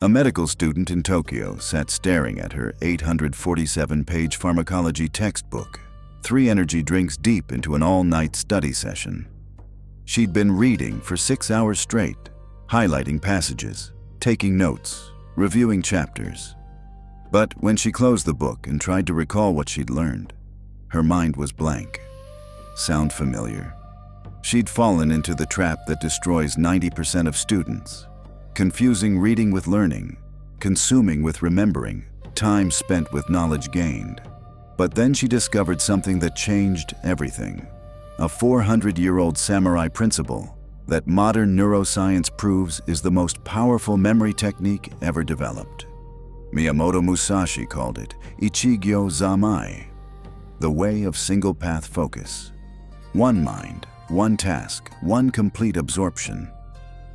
A medical student in Tokyo sat staring at her 847-page pharmacology textbook, 3 energy drinks deep into an all-night study session. She'd been reading for 6 hours straight, highlighting passages, taking notes, reviewing chapters. But when she closed the book and tried to recall what she'd learned, her mind was blank. Sound familiar? She'd fallen into the trap that destroys 90% of students. Confusing reading with learning, consuming with remembering, time spent with knowledge gained. But then she discovered something that changed everything. A 400-year-old samurai principle that modern neuroscience proves is the most powerful memory technique ever developed. Miyamoto Musashi called it Ichigyo Zamai, the way of single-path focus. One mind, one task, one complete absorption.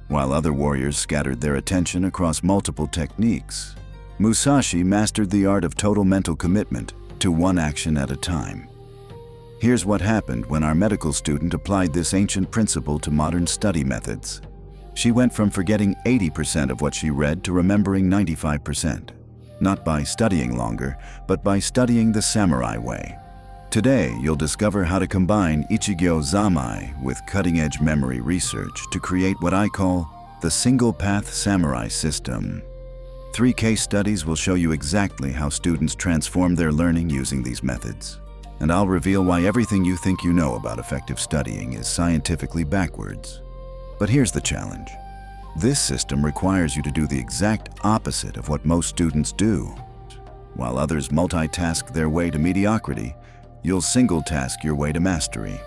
While other warriors scattered their attention across multiple techniques, Musashi mastered the art of total mental commitment to one action at a time. Here's what happened when our medical student applied this ancient principle to modern study methods. She went from forgetting 80% of what she read to remembering 95%, not by studying longer, but by studying the samurai way. Today, you'll discover how to combine Ichigyo Zamai with cutting-edge memory research to create what I call the single-path samurai system. 3 case studies will show you exactly how students transform their learning using these methods. And I'll reveal why everything you think you know about effective studying is scientifically backwards. But here's the challenge. This system requires you to do the exact opposite of what most students do. While others multitask their way to mediocrity, you'll single-task your way to mastery.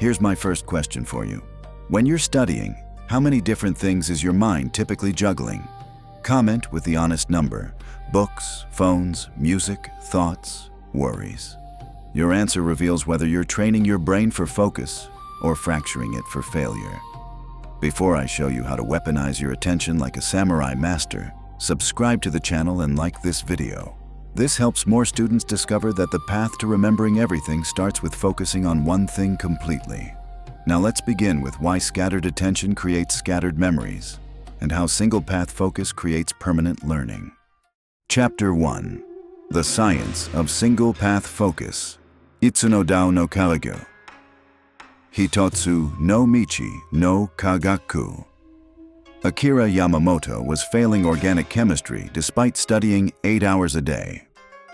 Here's my first question for you. When you're studying, how many different things is your mind typically juggling? Comment with the honest number. Books, phones, music, thoughts, worries. Your answer reveals whether you're training your brain for focus or fracturing it for failure. Before I show you how to weaponize your attention like a samurai master, subscribe to the channel and like this video. This helps more students discover that the path to remembering everything starts with focusing on one thing completely. Now let's begin with why scattered attention creates scattered memories, and how single-path focus creates permanent learning. Chapter 1. The Science of Single-Path Focus. Itsuno Dao no Kagyo. Hitotsu no Michi no Kagaku. Akira Yamamoto was failing organic chemistry despite studying 8 hours a day.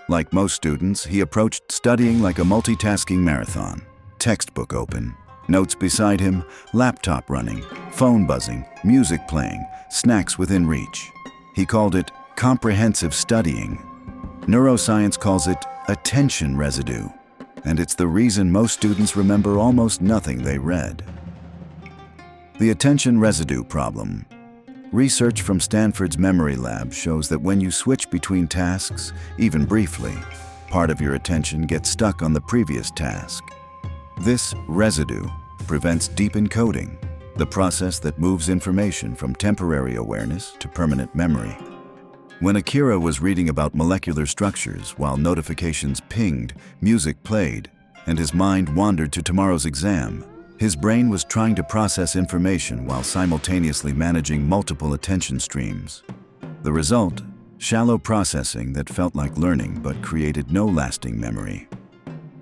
Like most students, he approached studying like a multitasking marathon. Textbook open, notes beside him, laptop running, phone buzzing, music playing, snacks within reach. He called it comprehensive studying. Neuroscience calls it attention residue, and it's the reason most students remember almost nothing they read. The attention residue problem. Research from Stanford's memory lab shows that when you switch between tasks, even briefly, part of your attention gets stuck on the previous task. This residue prevents deep encoding, the process that moves information from temporary awareness to permanent memory. When Akira was reading about molecular structures while notifications pinged, music played, and his mind wandered to tomorrow's exam, his brain was trying to process information while simultaneously managing multiple attention streams. The result? Shallow processing that felt like learning but created no lasting memory.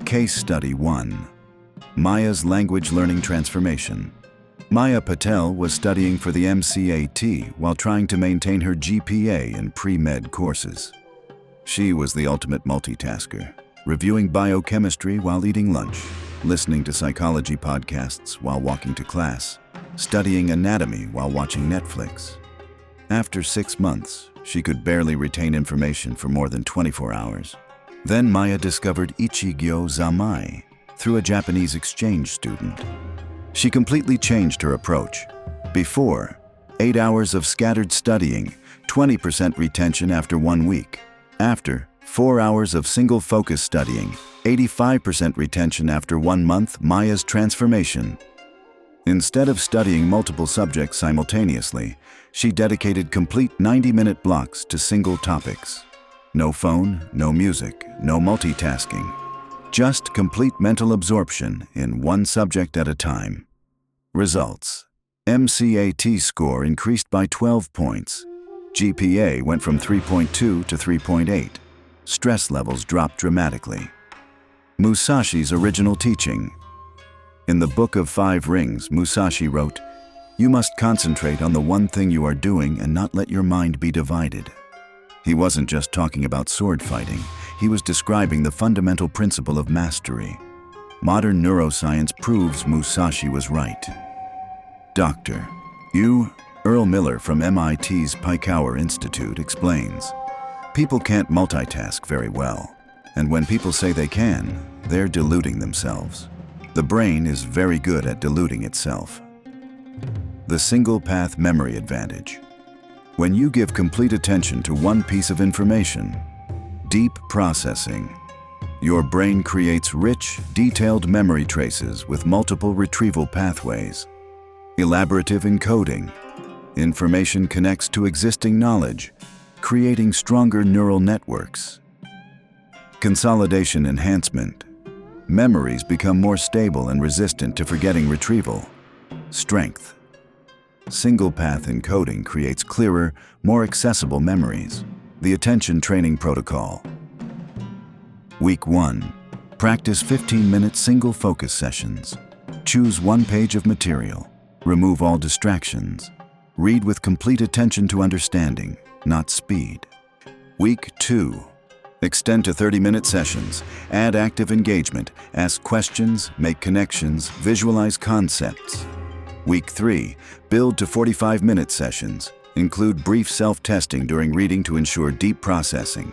Case Study 1. Maya's Language Learning Transformation. Maya Patel was studying for the MCAT while trying to maintain her GPA in pre-med courses. She was the ultimate multitasker, reviewing biochemistry while eating lunch, listening to psychology podcasts while walking to class, studying anatomy while watching Netflix. After 6 months, she could barely retain information for more than 24 hours. Then Maya discovered Ichigyo Zamai through a Japanese exchange student. She completely changed her approach. Before, 8 hours of scattered studying, 20% retention after 1 week. After, 4 hours of single-focus studying, 85% retention after 1 month. Maya's transformation. Instead of studying multiple subjects simultaneously, she dedicated complete 90-minute blocks to single topics. No phone, no music, no multitasking. Just complete mental absorption in one subject at a time. Results. MCAT score increased by 12 points. GPA went from 3.2 to 3.8. Stress levels dropped dramatically. Musashi's original teaching. In the Book of Five Rings, Musashi wrote, "You must concentrate on the one thing you are doing and not let your mind be divided." He wasn't just talking about sword fighting. He was describing the fundamental principle of mastery. Modern neuroscience proves Musashi was right. Dr. Earl Miller from MIT's Peicower Institute explains, "People can't multitask very well, and when people say they can, they're deluding themselves. The brain is very good at deluding itself." The single-path memory advantage. When you give complete attention to one piece of information, deep processing, your brain creates rich, detailed memory traces with multiple retrieval pathways. Elaborative encoding. Information connects to existing knowledge, creating stronger neural networks. Consolidation enhancement. Memories become more stable and resistant to forgetting retrieval. Strength. Single-path encoding creates clearer, more accessible memories. The attention training protocol. Week 1. Practice 15-minute single focus sessions. Choose one page of material. Remove all distractions. Read with complete attention to understanding, not speed. Week 2. Extend to 30-minute sessions. Add active engagement. Ask questions, make connections, visualize concepts. Week 3. Build to 45-minute sessions. Include brief self-testing during reading to ensure deep processing.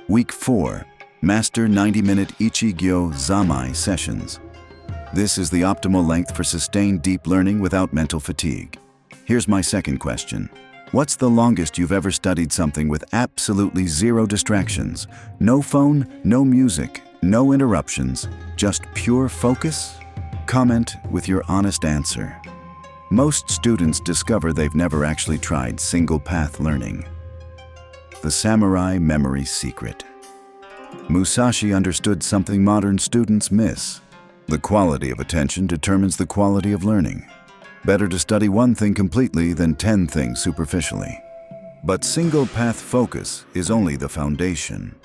Week 4. Master 90-minute Ichigyo Zamai sessions. This is the optimal length for sustained deep learning without mental fatigue. Here's my second question. What's the longest you've ever studied something with absolutely zero distractions? No phone, no music, no interruptions, just pure focus? Comment with your honest answer. Most students discover they've never actually tried single-path learning. The Samurai Memory Secret. Musashi understood something modern students miss. The quality of attention determines the quality of learning. Better to study one thing completely than 10 things superficially. But single-path focus is only the foundation.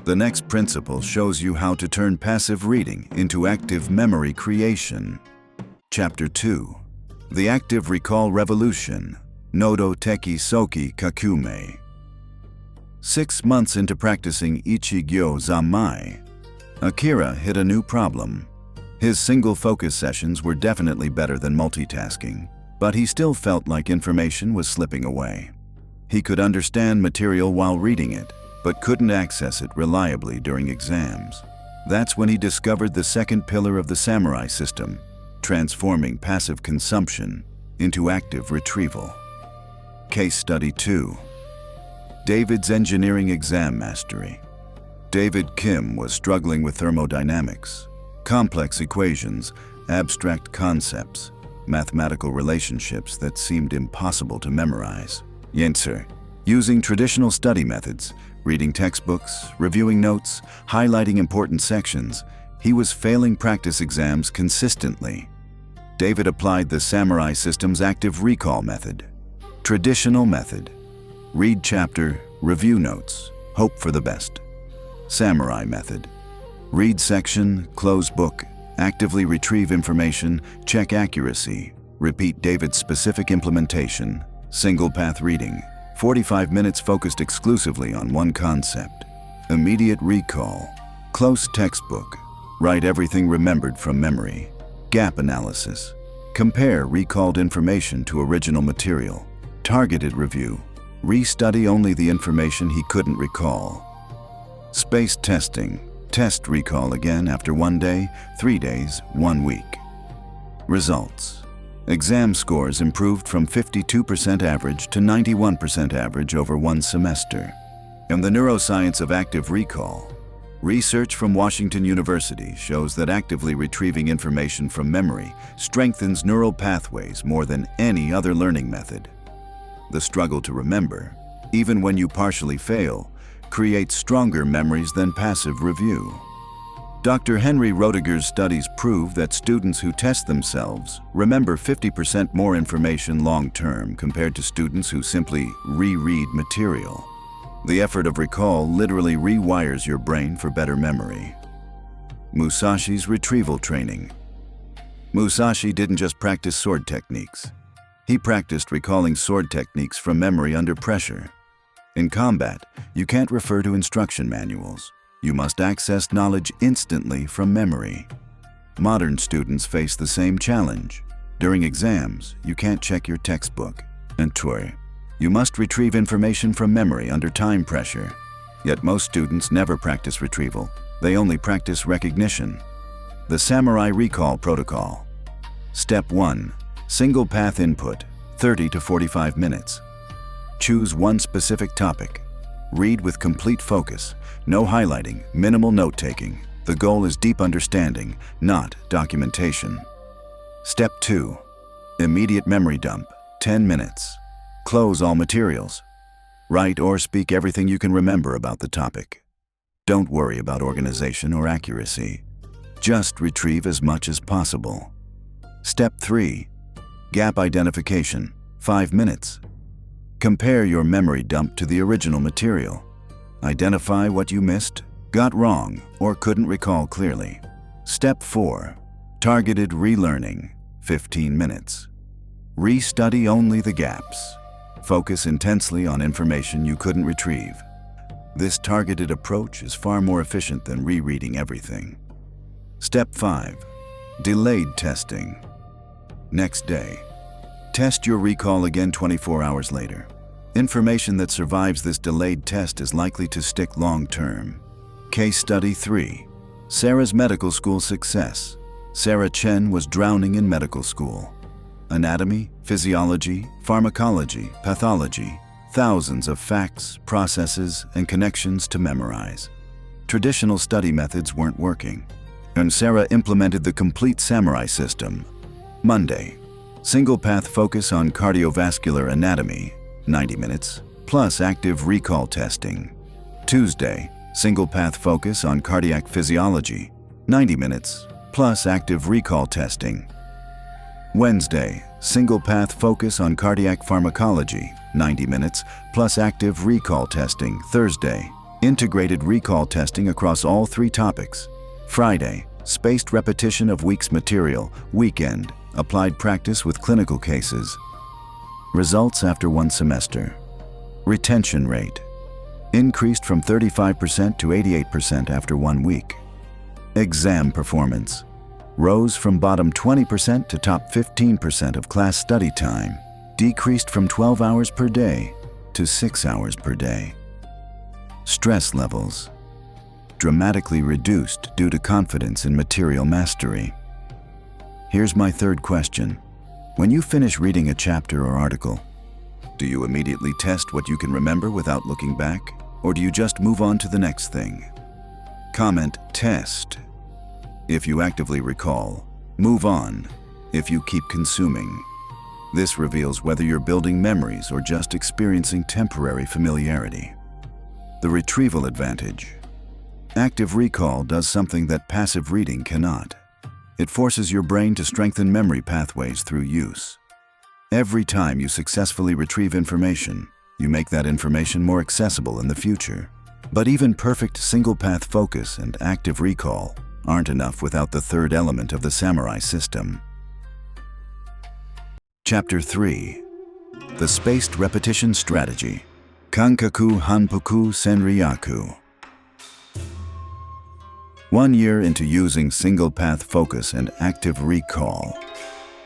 The next principle shows you how to turn passive reading into active memory creation. Chapter 2. The Active Recall Revolution, Nodo Teki Soki Kakume. 6 months into practicing Ichigyo Zamai, Akira hit a new problem. His single focus sessions were definitely better than multitasking, but he still felt like information was slipping away. He could understand material while reading it, but couldn't access it reliably during exams. That's when he discovered the second pillar of the samurai system, transforming passive consumption into active retrieval. Case Study 2. David's Engineering Exam Mastery. David Kim was struggling with thermodynamics, complex equations, abstract concepts, mathematical relationships that seemed impossible to memorize. Yenser, using traditional study methods, reading textbooks, reviewing notes, highlighting important sections, he was failing practice exams consistently. David applied the Samurai System's active recall method. Traditional method. Read chapter, review notes, hope for the best. Samurai method. Read section, close book, actively retrieve information, check accuracy, repeat David's specific implementation. Single path reading. 45 minutes focused exclusively on one concept. Immediate recall. Close textbook. Write everything remembered from memory. Gap analysis. Compare recalled information to original material. Targeted review. Restudy only the information he couldn't recall. Spaced testing. Test recall again after 1 day, 3 days, 1 week. Results. Exam scores improved from 52% average to 91% average over 1 semester. In the neuroscience of active recall, research from Washington University shows that actively retrieving information from memory strengthens neural pathways more than any other learning method. The struggle to remember, even when you partially fail, creates stronger memories than passive review. Dr. Henry Roediger's studies prove that students who test themselves remember 50% more information long-term compared to students who simply reread material. The effort of recall literally rewires your brain for better memory. Musashi's retrieval training. Musashi didn't just practice sword techniques. He practiced recalling sword techniques from memory under pressure. In combat, you can't refer to instruction manuals. You must access knowledge instantly from memory. Modern students face the same challenge. During exams, you can't check your textbook. And you must retrieve information from memory under time pressure. Yet most students never practice retrieval. They only practice recognition. The Samurai Recall Protocol. Step 1. Single path input, 30 to 45 minutes. Choose one specific topic. Read with complete focus, no highlighting, minimal note-taking. The goal is deep understanding, not documentation. Step 2. Immediate memory dump, 10 minutes. Close all materials. Write or speak everything you can remember about the topic. Don't worry about organization or accuracy. Just retrieve as much as possible. Step 3. Gap identification, 5 minutes. Compare your memory dump to the original material. Identify what you missed, got wrong, or couldn't recall clearly. Step 4. Targeted relearning, 15 minutes. Restudy only the gaps. Focus intensely on information you couldn't retrieve. This targeted approach is far more efficient than rereading everything. Step 5. Delayed testing. Next day. Test your recall again 24 hours later. Information that survives this delayed test is likely to stick long-term. Case Study 3. Sarah's medical school success. Sarah Chen was drowning in medical school. Anatomy, physiology, pharmacology, pathology, thousands of facts, processes, and connections to memorize. Traditional study methods weren't working, and Sarah implemented the complete Samurai system. Monday. Single path focus on cardiovascular anatomy, 90 minutes, plus active recall testing. Tuesday. Single path focus on cardiac physiology, 90 minutes, plus active recall testing. Wednesday. Single path focus on cardiac pharmacology, 90 minutes, plus active recall testing. Thursday. Integrated recall testing across all 3 topics. Friday. Spaced repetition of week's material. Weekend. Applied practice with clinical cases. Results after 1 semester. Retention rate. Increased from 35% to 88% after 1 week. Exam performance. Rose from bottom 20% to top 15% of class study time. Decreased from 12 hours per day to 6 hours per day. Stress levels. Dramatically reduced due to confidence in material mastery. Here's my third question. When you finish reading a chapter or article, do you immediately test what you can remember without looking back? Or do you just move on to the next thing? Comment test if you actively recall. Move on if you keep consuming. This reveals whether you're building memories or just experiencing temporary familiarity. The retrieval advantage. Active recall does something that passive reading cannot. It forces your brain to strengthen memory pathways through use. Every time you successfully retrieve information, you make that information more accessible in the future. But even perfect single-path focus and active recall aren't enough without the third element of the Samurai system. Chapter 3. The Spaced Repetition Strategy. Kankaku Hanpuku Senryaku. 1 year into using single-path focus and active recall,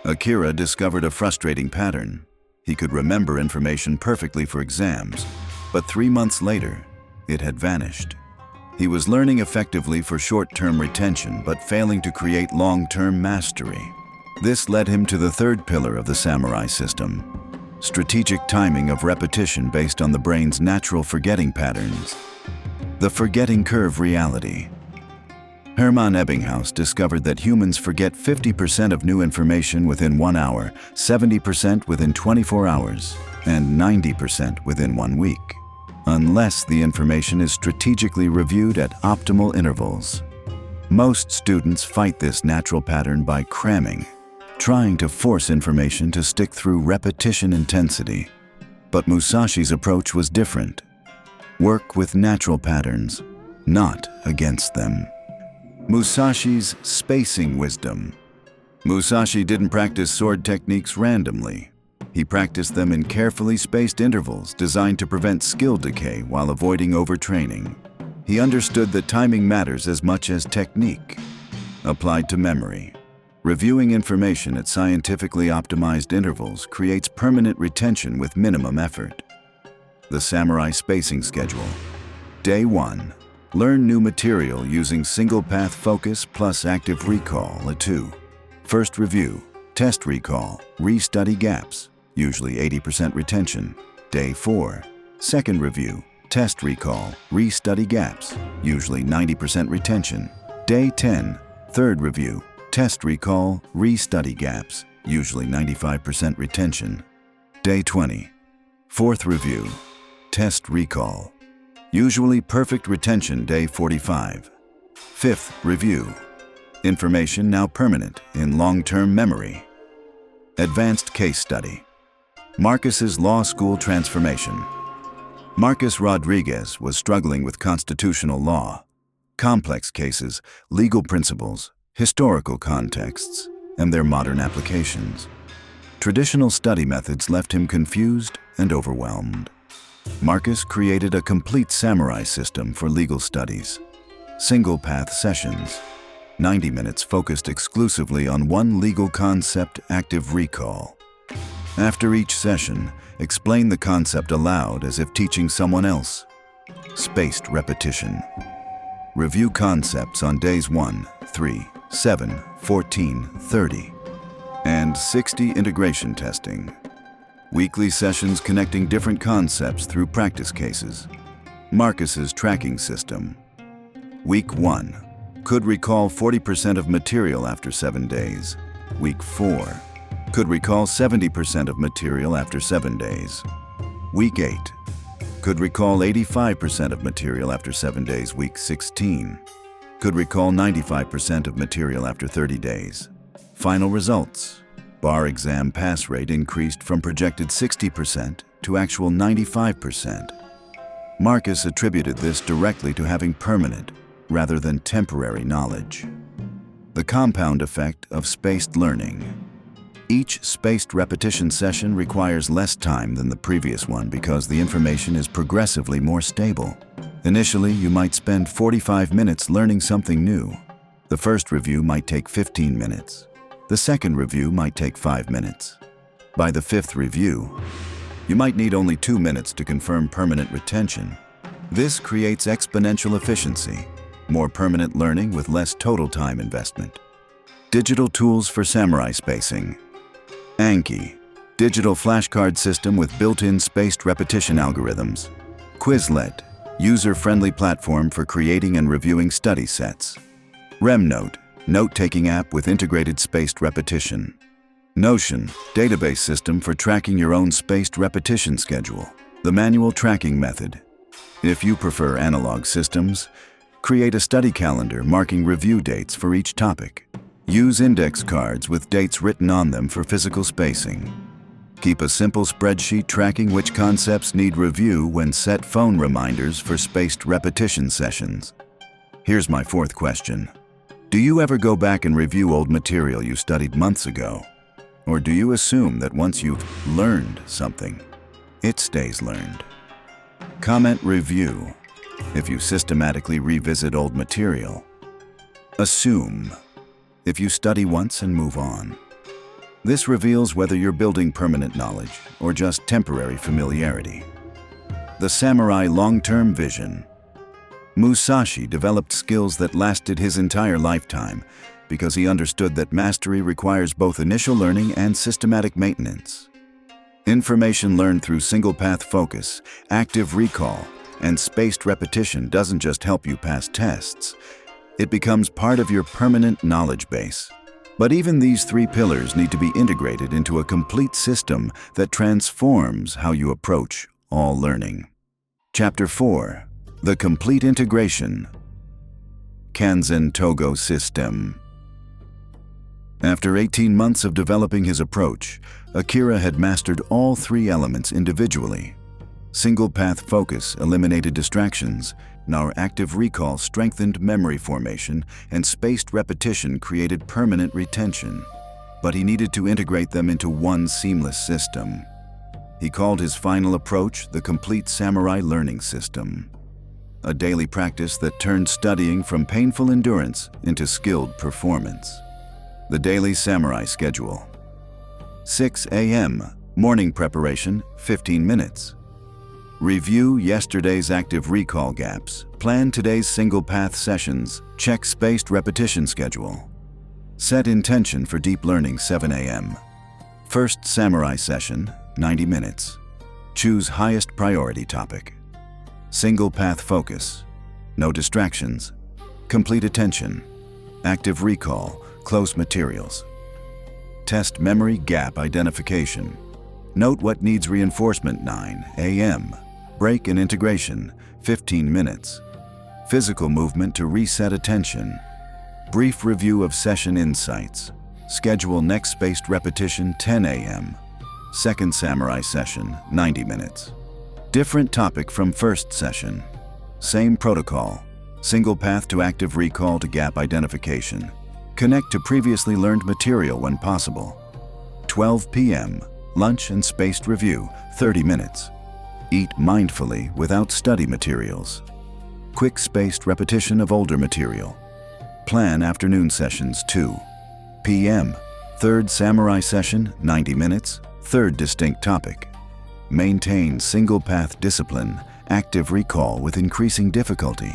Akira discovered a frustrating pattern. He could remember information perfectly for exams, but 3 months later, it had vanished. He was learning effectively for short-term retention, but failing to create long-term mastery. This led him to the third pillar of the Samurai system: strategic timing of repetition based on the brain's natural forgetting patterns. The forgetting curve reality. Hermann Ebbinghaus discovered that humans forget 50% of new information within 1 hour, 70% within 24 hours, and 90% within 1 week, unless the information is strategically reviewed at optimal intervals. Most students fight this natural pattern by cramming, trying to force information to stick through repetition intensity. But Musashi's approach was different. Work with natural patterns, not against them. Musashi's spacing wisdom. Musashi didn't practice sword techniques randomly. He practiced them in carefully spaced intervals designed to prevent skill decay while avoiding overtraining. He understood that timing matters as much as technique. Applied to memory. Reviewing information at scientifically optimized intervals creates permanent retention with minimum effort. The Samurai Spacing Schedule. Day 1. Learn new material using single-path focus plus active recall, a 2. First review. Test recall. Restudy gaps, usually 80% retention. Day 4. Second review. Test recall. Restudy gaps, usually 90% retention. Day 10. Third review. Test recall, restudy gaps, usually 95% retention. Day 20. Fourth review. Test recall. Usually perfect retention, day 45. Fifth review. Information now permanent in long-term memory. Advanced case study. Marcus's law school transformation. Marcus Rodriguez was struggling with constitutional law, complex cases, legal principles, historical contexts, and their modern applications. Traditional study methods left him confused and overwhelmed. Marcus created a complete samurai system for legal studies. Single-path sessions, 90 minutes focused exclusively on one legal concept, active recall. After each session, explain the concept aloud as if teaching someone else. Spaced repetition. Review concepts on days 1, 3, 7, 14, 30, and 60 integration testing. Weekly sessions connecting different concepts through practice cases. Marcus's tracking system. Week 1. Could recall 40% of material after 7 days. Week 4. Could recall 70% of material after 7 days. Week 8. Could recall 85% of material after 7 days. Week 16. Could recall 95% of material after 30 days. Final results. Bar exam pass rate increased from projected 60% to actual 95%. Marcus attributed this directly to having permanent, rather than temporary knowledge. The compound effect of spaced learning. Each spaced repetition session requires less time than the previous one because the information is progressively more stable. Initially, you might spend 45 minutes learning something new. The first review might take 15 minutes. The second review might take 5 minutes. By the fifth review, you might need only 2 minutes to confirm permanent retention. This creates exponential efficiency, more permanent learning with less total time investment. Digital tools for samurai spacing. Anki, digital flashcard system with built-in spaced repetition algorithms. Quizlet, user-friendly platform for creating and reviewing study sets. RemNote, note-taking app with integrated spaced repetition. Notion, database system for tracking your own spaced repetition schedule. The manual tracking method. If you prefer analog systems, create a study calendar marking review dates for each topic. Use index cards with dates written on them for physical spacing. Keep a simple spreadsheet tracking which concepts need review when set phone reminders for spaced repetition sessions. Here's my fourth question. Do you ever go back and review old material you studied months ago? Or do you assume that once you've learned something, it stays learned? Comment review. If you systematically revisit old material. Assume. If you study once and move on. This reveals whether you're building permanent knowledge or just temporary familiarity. The samurai long-term vision. Musashi developed skills that lasted his entire lifetime because he understood that mastery requires both initial learning and systematic maintenance. Information learned through single-path focus, active recall, and spaced repetition doesn't just help you pass tests. It becomes part of your permanent knowledge base. But even these 3 pillars need to be integrated into a complete system that transforms how you approach all learning. Chapter 4. The Complete Integration. Kanzen Togo system. After 18 months of developing his approach, Akira had mastered all 3 elements individually. Single path focus eliminated distractions, and our active recall strengthened memory formation, and spaced repetition created permanent retention. But he needed to integrate them into one seamless system. He called his final approach the complete samurai learning system, a daily practice that turned studying from painful endurance into skilled performance. The daily samurai schedule. 6 a.m. Morning preparation, 15 minutes. Review yesterday's active recall gaps. Plan today's single path sessions. Check spaced repetition schedule. Set intention for deep learning, 7 a.m. First samurai session, 90 minutes. Choose highest priority topic. Single path focus. No distractions. Complete attention. Active recall. Close materials. Test memory gap identification. Note what needs reinforcement, 9 a.m. Break and integration, 15 minutes. Physical movement to reset attention. Brief review of session insights. Schedule next spaced repetition, 10 a.m. Second samurai session, 90 minutes. Different topic from first session. Same protocol. Single path to active recall to gap identification. Connect to previously learned material when possible. 12 p.m. Lunch and spaced review, 30 minutes. Eat mindfully without study materials. Quick spaced repetition of older material. Plan afternoon sessions, 2 p.m. Third samurai session, 90 minutes. Third distinct topic. Maintain single path discipline, active recall with increasing difficulty.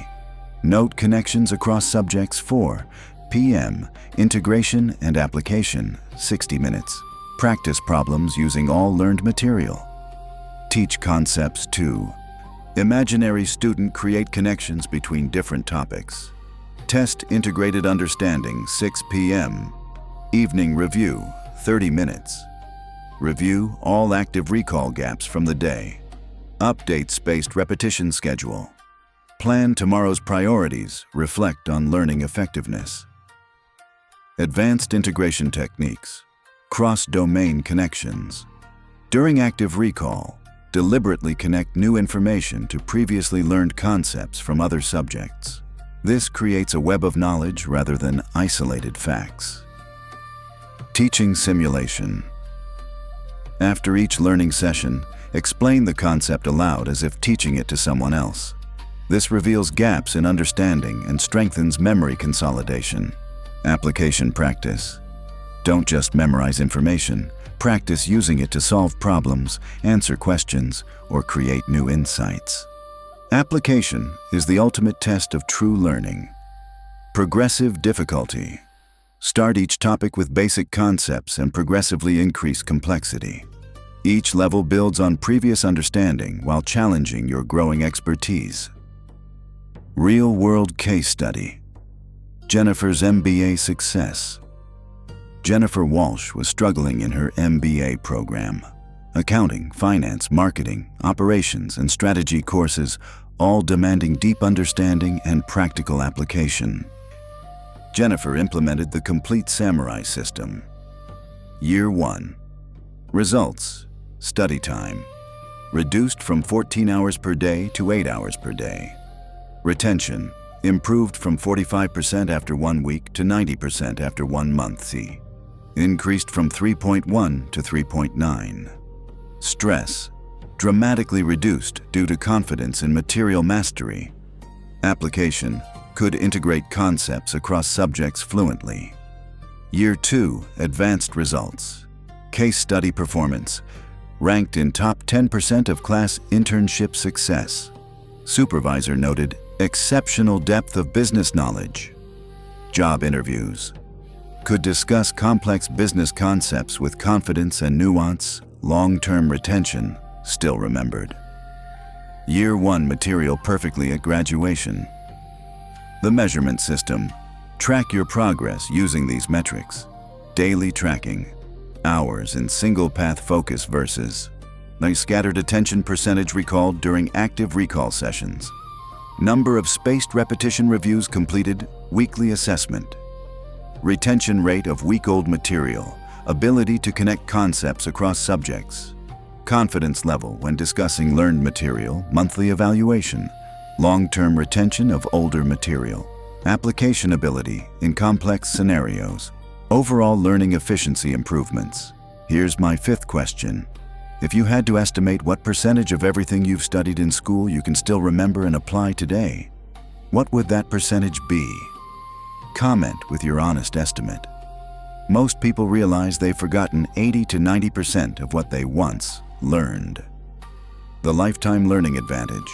Note connections across subjects, 4 p.m. Integration and application, 60 minutes. Practice problems using all learned material. Teach concepts, 2. Imaginary student create connections between different topics. Test integrated understanding, 6 p.m. Evening review, 30 minutes. Review all active recall gaps from the day. Update spaced repetition schedule. Plan tomorrow's priorities, reflect on learning effectiveness. Advanced integration techniques. Cross-domain connections. During active recall, deliberately connect new information to previously learned concepts from other subjects. This creates a web of knowledge rather than isolated facts. Teaching simulation. After each learning session, explain the concept aloud as if teaching it to someone else. This reveals gaps in understanding and strengthens memory consolidation. Application practice. Don't just memorize information. Practice using it to solve problems, answer questions, or create new insights. Application is the ultimate test of true learning. Progressive difficulty. Start each topic with basic concepts and progressively increase complexity. Each level builds on previous understanding while challenging your growing expertise. Real-world case study. Jennifer's MBA success. Jennifer Walsh was struggling in her MBA program. Accounting, finance, marketing, operations, and strategy courses, all demanding deep understanding and practical application. Jennifer implemented the complete samurai system. Year 1. Results. Study time. Reduced from 14 hours per day to 8 hours per day. Retention. Improved from 45% after 1 week to 90% after 1 month. C. Increased from 3.1 to 3.9. Stress. Dramatically reduced due to confidence in material mastery. Application. Could integrate concepts across subjects fluently. Year 2. Advanced results. Case study performance. Ranked in top 10% of class internship success. Supervisor noted exceptional depth of business knowledge. Job interviews. Could discuss complex business concepts with confidence and nuance. Long-term retention. Still remembered. Year 1 material perfectly at graduation. The measurement system. Track your progress using these metrics. Daily tracking. Hours in single path focus versus the scattered attention percentage recalled during active recall sessions. Number of spaced repetition reviews completed, weekly assessment. Retention rate of week-old material, ability to connect concepts across subjects. Confidence level when discussing learned material, monthly evaluation. Long-term retention of older material. Application ability in complex scenarios. Overall learning efficiency improvements. Here's my fifth question. If you had to estimate what percentage of everything you've studied in school you can still remember and apply today, what would that percentage be? Comment with your honest estimate. Most people realize they've forgotten 80 to 90% of what they once learned. The lifetime learning advantage.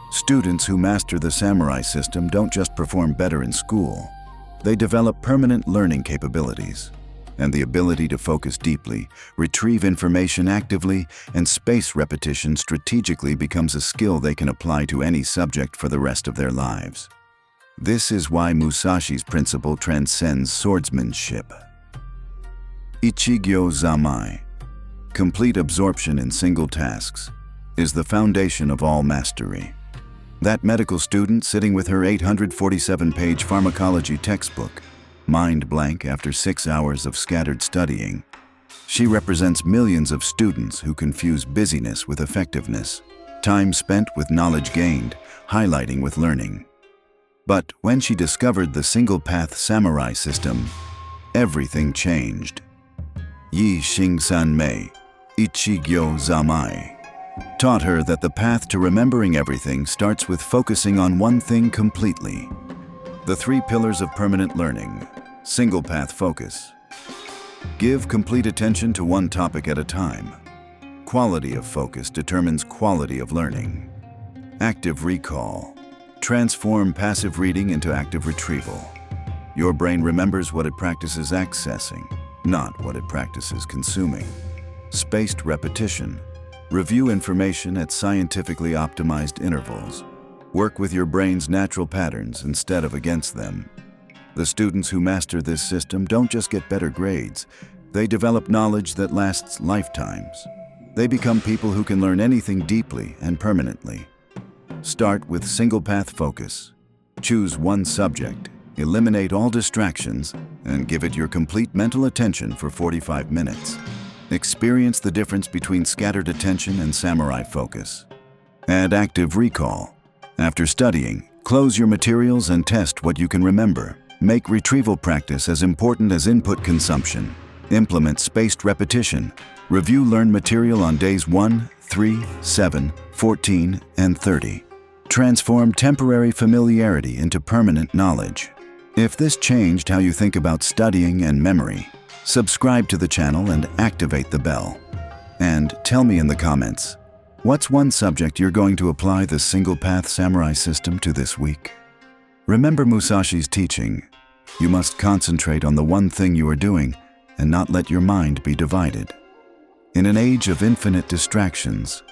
Students who master the samurai system don't just perform better in school, they develop permanent learning capabilities. And the ability to focus deeply, retrieve information actively, and space repetition strategically becomes a skill they can apply to any subject for the rest of their lives. This is why Musashi's principle transcends swordsmanship. Ichigyo Zamai, complete absorption in single tasks, is the foundation of all mastery. That medical student sitting with her 847-page pharmacology textbook, mind blank after 6 hours of scattered studying. She represents millions of students who confuse busyness with effectiveness, time spent with knowledge gained, highlighting with learning. But when she discovered the single-path samurai system, everything changed. Yi Xingsan Mei, Ichigyo Zamai, taught her that the path to remembering everything starts with focusing on one thing completely. The 3 pillars of permanent learning. Single path focus. Give complete attention to one topic at a time. Quality of focus determines quality of learning. Active recall. Transform passive reading into active retrieval. Your brain remembers what it practices accessing, not what it practices consuming. Spaced repetition. Review information at scientifically optimized intervals. Work with your brain's natural patterns instead of against them. The students who master this system don't just get better grades, they develop knowledge that lasts lifetimes. They become people who can learn anything deeply and permanently. Start with single-path focus. Choose one subject, eliminate all distractions, and give it your complete mental attention for 45 minutes. Experience the difference between scattered attention and samurai focus. Add active recall. After studying, close your materials and test what you can remember. Make retrieval practice as important as input consumption. Implement spaced repetition. Review learned material on days 1, 3, 7, 14, and 30. Transform temporary familiarity into permanent knowledge. If this changed how you think about studying and memory, subscribe to the channel and activate the bell. And tell me in the comments, what's one subject you're going to apply the single-path samurai system to this week? Remember Musashi's teaching. You must concentrate on the one thing you are doing and not let your mind be divided. In an age of infinite distractions,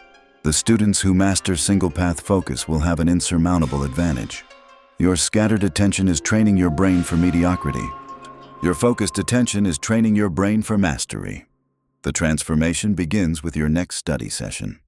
the students who master single-path focus will have an insurmountable advantage. Your scattered attention is training your brain for mediocrity. Your focused attention is training your brain for mastery. The transformation begins with your next study session.